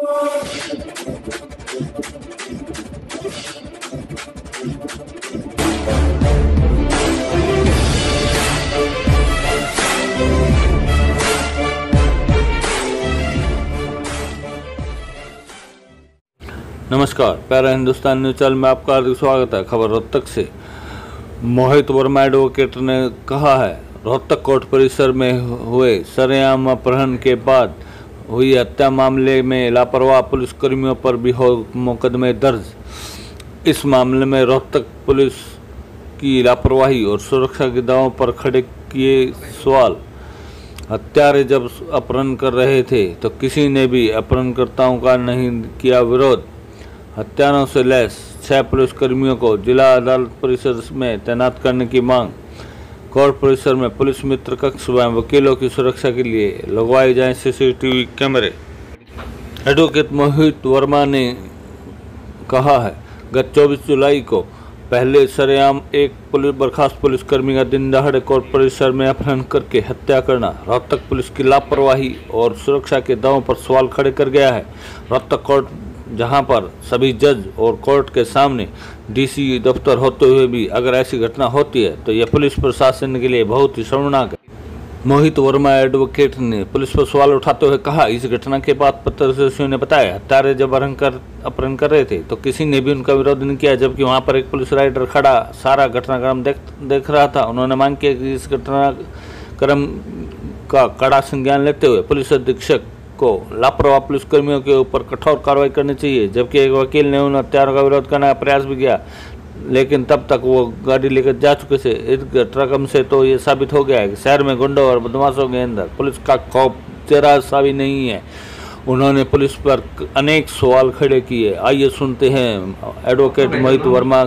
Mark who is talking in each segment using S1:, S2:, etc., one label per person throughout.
S1: नमस्कार, प्यारा Hindustan news channel में आपका हार्दिक स्वागत है। खबर रोहतक से। मोहित वर्मा एडवोकेट ने कहा है, रोहतक कोर्ट परिसर में हुए सरेआम अपहरण के बाद हुई हत्या मामले में लापरवाह पुलिसकर्मियों पर भी हो मुकदमे दर्ज। इस मामले में रोहतक पुलिस की लापरवाही और सुरक्षा के दावों पर खड़े किए सवाल। हत्यारे जब अपहरण कर रहे थे तो किसी ने भी अपहरणकर्ताओं का नहीं किया विरोध। हत्यारों से लैस 6 पुलिसकर्मियों को जिला अदालत परिसर में तैनात करने की मांग। कोर्ट परिसर में पुलिस मित्र कक्ष व वकीलों की सुरक्षा के लिए लगवाए जाएं सीसीटीवी कैमरे। एडवोकेट मोहित वर्मा ने कहा है, गत 24 जुलाई को पहले सरेआम एक बर्खास्त पुलिसकर्मी का दिन दहाड़े कोर्ट परिसर में अपहरण करके हत्या करना रोहतक पुलिस की लापरवाही और सुरक्षा के दावों पर सवाल खड़े कर गया है। रोहतक कोर्ट, जहां पर सभी जज और कोर्ट के सामने डीसी दफ्तर होते हुए भी अगर ऐसी घटना होती है तो यह पुलिस प्रशासन के लिए बहुत ही शर्मनाक है। मोहित वर्मा एडवोकेट ने पुलिस पर सवाल उठाते हुए कहा, इस घटना के बाद पत्रकारों ने बताया, हत्यारे जब अपहरण कर रहे थे तो किसी ने भी उनका विरोध नहीं किया, जबकि वहां पर एक पुलिस राइडर खड़ा सारा घटनाक्रम देख रहा था। उन्होंने मांग की कि इस घटनाक्रम का कड़ा संज्ञान लेते हुए पुलिस अधीक्षक को लापरवाह पुलिसकर्मियों के ऊपर कठोर कार्रवाई करनी चाहिए। जबकि एक वकील ने उन हत्यारों का विरोध करने का प्रयास भी किया, लेकिन तब तक वो गाड़ी लेकर जा चुके थे। इस घटनाक्रम से तो ये साबित हो गया है कि शहर में गुंडों और बदमाशों के अंदर पुलिस का खौफ जरा सा भी नहीं है। उन्होंने पुलिस पर अनेक सवाल खड़े किए। आइए सुनते हैं एडवोकेट मोहित वर्मा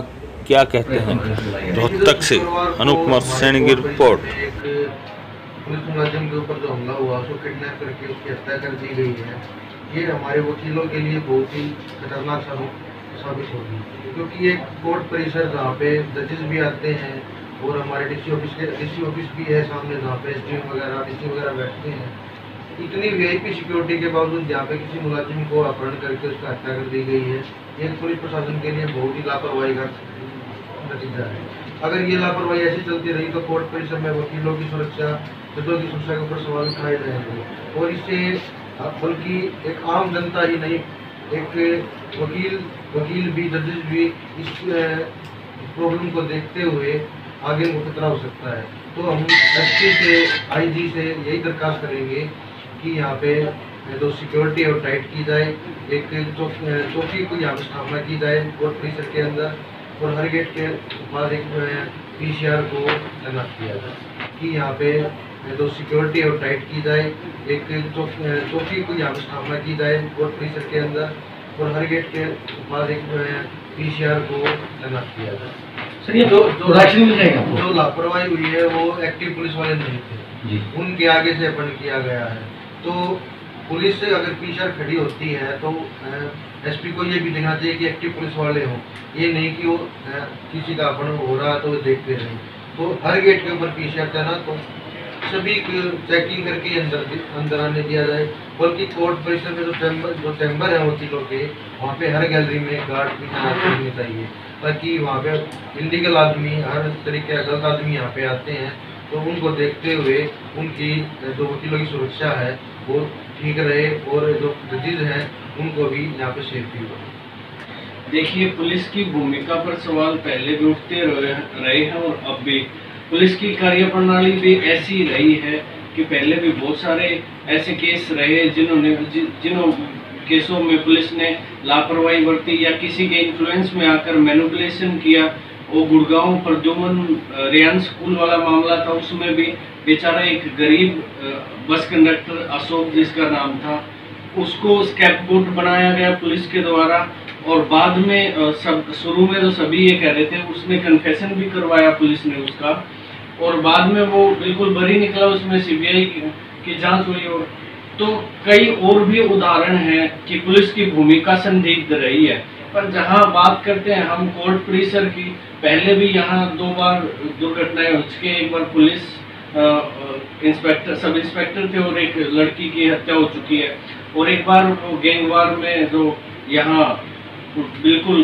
S1: क्या कहते हैं। रोहतक से अनूप कुमार सैनी की रिपोर्ट।
S2: पुलिस मुलाजिम के ऊपर जो हमला हुआ, उसको किडनैप करके उसकी हत्या कर दी गई है। ये हमारे वकीलों के लिए बहुत ही खतरनाक साबित होगी, क्योंकि ये कोर्ट परिसर जहाँ पे जजेस भी आते हैं और हमारे डीसी ऑफिस भी है सामने, जहाँ पे एसडीएम वगैरह डीसी वगैरह बैठते हैं। इतनी वीआईपी सिक्योरिटी के बावजूद यहाँ पे किसी मुलाजिम को अपहरण करके उसका हत्या कर दी गई है। ये पुलिस प्रशासन के लिए बहुत ही लापरवाही का नतीजा है। अगर ये लापरवाही ऐसी चलती रही तो कोर्ट परिसर में वकीलों की सुरक्षा, जजों की सुरक्षा के ऊपर सवाल उठाए जाएंगे और इससे बल्कि एक आम जनता ही नहीं, एक वकील भी, जजेस भी इस प्रॉब्लम को देखते हुए आगे उनको खतरा हो सकता है। तो हम एसपी से, आईजी से यही दरखास्त करेंगे कि यहाँ पे जो सिक्योरिटी और टाइट की जाए, एक चौकी को यहाँ पर स्थापना की जाए कोर्ट परिसर के अंदर, और हर गेट के बाद एक पीसीआर को तैनात किया जाए कि यहाँ पे जो सिक्योरिटी और टाइट की जाए, एक चौकी को यहाँ पर स्थापना की जाए कोर्ट परिसर के अंदर, और हर गेट के बाद एक पीसीआर को तैनात किया जाए।
S3: सर, ये जो
S2: लापरवाही हुई है वो एक्टिव पुलिस वाले नहीं थे, उनके आगे से अपहरण किया गया है। तो पुलिस से अगर पीसीआर खड़ी होती है तो एसपी को ये भी देखना चाहिए कि एक्टिव पुलिस वाले हों, ये नहीं कि वो किसी का अपहरण हो रहा तो देखते रहें। तो हर गेट के ऊपर पीसीआर तैनात हो, सभी चेकिंग करके अंदर आने दिया जाए। बल्कि कोर्ट परिसर में जो चैम्बर है वकीलों के, वहाँ पे हर गैलरी में गार्ड की तैनाती होनी चाहिए, ताकि वहाँ पे इलीगल आदमी, हर तरीके का गलत आदमी यहाँ पे आते हैं तो उनको देखते हुए उनकी जो वकीलों की सुरक्षा है वो ठीक रहे, और जो जजेस हैं उनको भी यहाँ पे सेफ्टी हो।
S3: देखिए, पुलिस की भूमिका पर सवाल पहले भी उठते रहे हैं और अब भी पुलिस की कार्यप्रणाली भी ऐसी रही है कि पहले भी बहुत सारे ऐसे केस रहे जिन्हों केसों में पुलिस ने लापरवाही बरती या किसी के इन्फ्लुएंस में आकर मैनिपुलेशन किया। वो गुड़गांव प्रद्युमन रेयान स्कूल वाला मामला था, उसमें भी बेचारा एक गरीब बस कंडक्टर अशोक जिसका नाम था, उसको स्कैपगोट बनाया गया पुलिस के द्वारा। और बाद में शुरू में तो सभी ये कह रहे थे, उसने कन्फेशन भी करवाया पुलिस ने उसका, और बाद में वो बिल्कुल बरी निकला, उसमें सीबीआई की जांच हुई। और तो कई और भी उदाहरण हैं कि पुलिस की भूमिका संदिग्ध रही है। पर जहां बात करते हैं हम कोर्ट परिसर की, पहले भी यहाँ 2 बार दुर्घटनाएं हो चुकी। एक बार पुलिस सब इंस्पेक्टर थे और एक लड़की की हत्या हो चुकी है। और एक बार गैंगवार में जो यहाँ बिल्कुल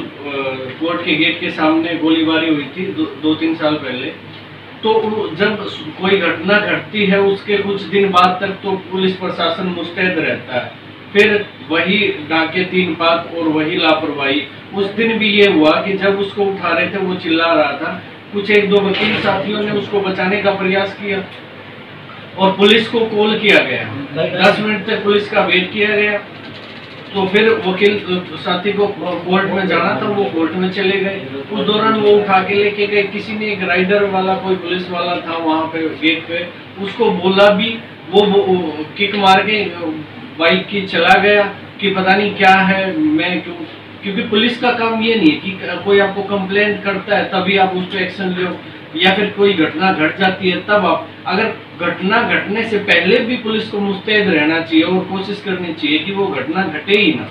S3: कोर्ट के गेट के सामने गोलीबारी हुई थी 2-3 साल पहले, तो जब कोई घटना घटती है उसके कुछ दिन बाद तक तो पुलिस प्रशासन मुस्तैद रहता है, फिर वही डाके 3 पात और वही लापरवाही। उस दिन भी ये हुआ कि जब उसको उठा रहे थे वो चिल्ला रहा था, कुछ 1-2 वकील साथियों ने उसको बचाने का प्रयास किया और पुलिस को कॉल किया गया, 10 मिनट तक पुलिस का वेट किया गया, तो फिर वकील साथी को कोर्ट में जाना था, वो कोर्ट में चले गए। उस दौरान वो उठा के लेके गए, किसी ने एक राइडर वाला कोई पुलिस वाला था वहाँ पे गेट पे, उसको बोला भी, वो किक मार के बाइक की चला गया कि पता नहीं क्या है, मैं क्यों, क्योंकि पुलिस का काम ये नहीं है कि कोई आपको कंप्लेंट करता है तभी आप उस पर एक्शन लो, या फिर कोई घटना घट जाती है तब आप, अगर घटना घटने से पहले भी पुलिस को मुस्तैद रहना चाहिए और कोशिश करनी चाहिए कि वो घटना घटे ही ना।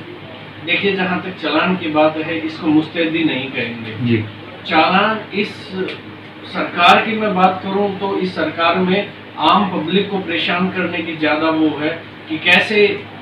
S3: देखिए, जहाँ तक चालान की बात है, इसको मुस्तैदी नहीं कहेंगे जी। चालान, इस सरकार की मैं बात करूं तो इस सरकार में आम पब्लिक को परेशान करने की ज्यादा वो है कि कैसे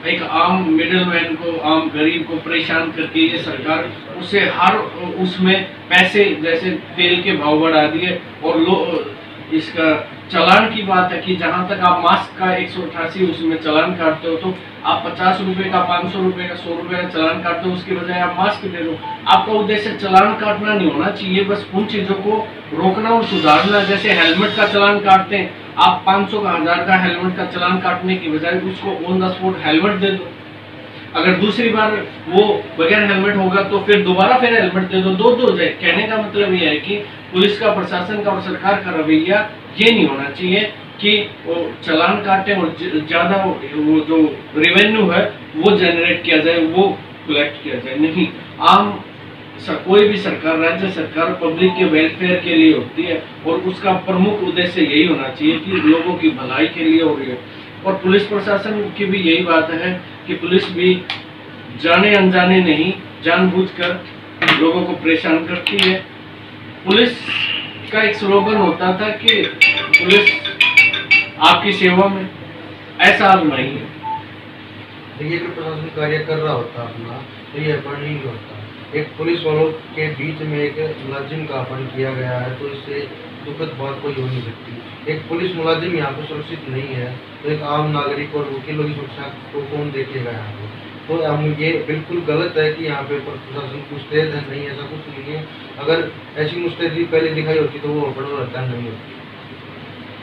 S3: एक आम मिडिलमैन को, आम गरीब को परेशान करके ये सरकार उसे हर उसमें पैसे, जैसे तेल के भाव बढ़ा दिए। और इसका चालान की बात है कि जहां तक आप मास्क का 188 उसमें चालान काटते हो, तो आप 50 रुपए का, 500 रुपए का, 100 रुपए का चालान काटते हो, उसके बजाय आप मास्क दे दो। आपका उद्देश्य चालान काटना नहीं होना चाहिए, बस उन चीजों को रोकना और सुधारना। जैसे हेलमेट का चालान काटते हैं, आप 500 का, 1000 का हेलमेट का चालान काटने की बजाय उसको ऑन द स्पॉट हेलमेट दे दो। अगर दूसरी बार वो बगैर हेलमेट होगा तो फिर दोबारा फिर हेलमेट दे दो, दो हो जाए। कहने का मतलब ये है कि पुलिस का, प्रशासन का और सरकार का रवैया ये नहीं होना चाहिए कि वो चालान काटे और ज्यादा वो जो रेवेन्यू है वो जनरेट किया जाए, वो कलेक्ट किया जाए। नहीं, कोई भी सरकार, राज्य सरकार पब्लिक के वेलफेयर के लिए होती है और उसका प्रमुख उद्देश्य यही होना चाहिए कि लोगों की भलाई के लिए हो रही है। और पुलिस प्रशासन की भी यही बात है कि पुलिस भी जाने अनजाने नहीं, जानबूझकर लोगों को परेशान करती है। पुलिस का एक स्लोगन होता था कि पुलिस आपकी सेवा में, ऐसा अब नहीं है।
S2: देखिए, अगर प्रशासन कार्य कर रहा होता अपना तो ये अपहरण नहीं होता। एक पुलिस वालों के बीच में एक मुलाजिम का अपहरण किया गया है, तो इससे दुखद बात कोई हो नहीं सकती। एक पुलिस मुलाजिम यहाँ पे सुरक्षित नहीं है तो एक आम नागरिक और वकीलों की सुरक्षा को कौन देखेगा यहाँ पे? तो हम ये बिल्कुल गलत है कि यहाँ पे प्रशासन मुस्तैद है, नहीं, ऐसा कुछ नहीं है। अगर ऐसी मुस्तैदी पहले दिखाई होती तो वो अपहरण रहता नहीं होती।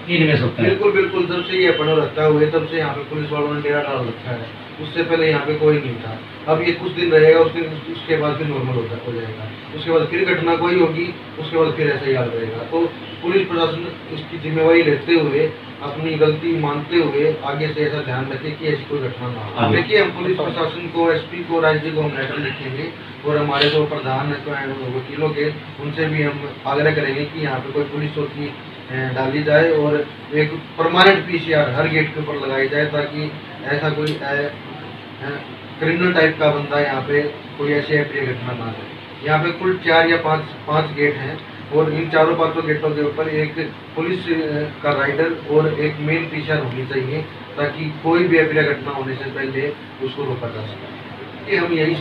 S2: बिल्कुल, जब से ये अपहरण रहता हुए तब से यहाँ पे पुलिस वालों ने डेरा डाल रखा है, उससे पहले यहाँ पे कोई नहीं था। अब ये कुछ दिन रहेगा, उसके बाद फिर नॉर्मल हो जाएगा, उसके बाद फिर घटना कोई होगी, उसके बाद फिर ऐसा ही हाल रहेगा। तो पुलिस प्रशासन इसकी जिम्मेवारी लेते हुए, अपनी गलती मानते हुए आगे से ऐसा ध्यान रखे कि ऐसी कोई घटना ना हो। देखिए, हम पुलिस प्रशासन को, एसपी को, राज्य को हम लेटर लिखेंगे और हमारे जो प्रधान वकीलों के, उनसे भी हम आग्रह करेंगे कि यहाँ पे कोई पुलिस चौकी डाली जाए और एक परमानेंट PCR हर गेट के ऊपर लगाई जाए, ताकि ऐसा कोई क्रिमिनल टाइप का बंदा यहाँ पे कोई ऐसी अप्रिय घटना ना हो। यहाँ पे कुल 4 या 5 गेट हैं और इन 4-5 गेटों के ऊपर एक पुलिस का राइडर और एक मेन PCR होनी चाहिए, ताकि कोई भी अप्रिय घटना होने से पहले उसको रोका जा सके। हम यही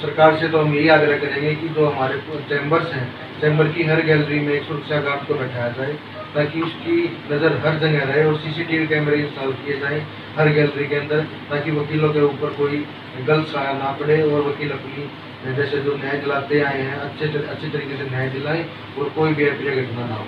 S2: सरकार से तो हम यही आग्रह करेंगे कि जो हमारे चैम्बर्स हैं, चैम्बर की हर गैलरी में एक सुरक्षा गार्ड को बैठाया जाए, ताकि उसकी नज़र हर जगह रहे और CCTV कैमरे इंस्टॉल किए जाएं हर गैलरी के अंदर, ताकि वकीलों के ऊपर कोई गलत साया ना पड़े और वकील अपनी जैसे जो न्याय दिलाते आए हैं अच्छे तरीके से न्याय दिलाएं और कोई भी अप्रिय घटना ना हो।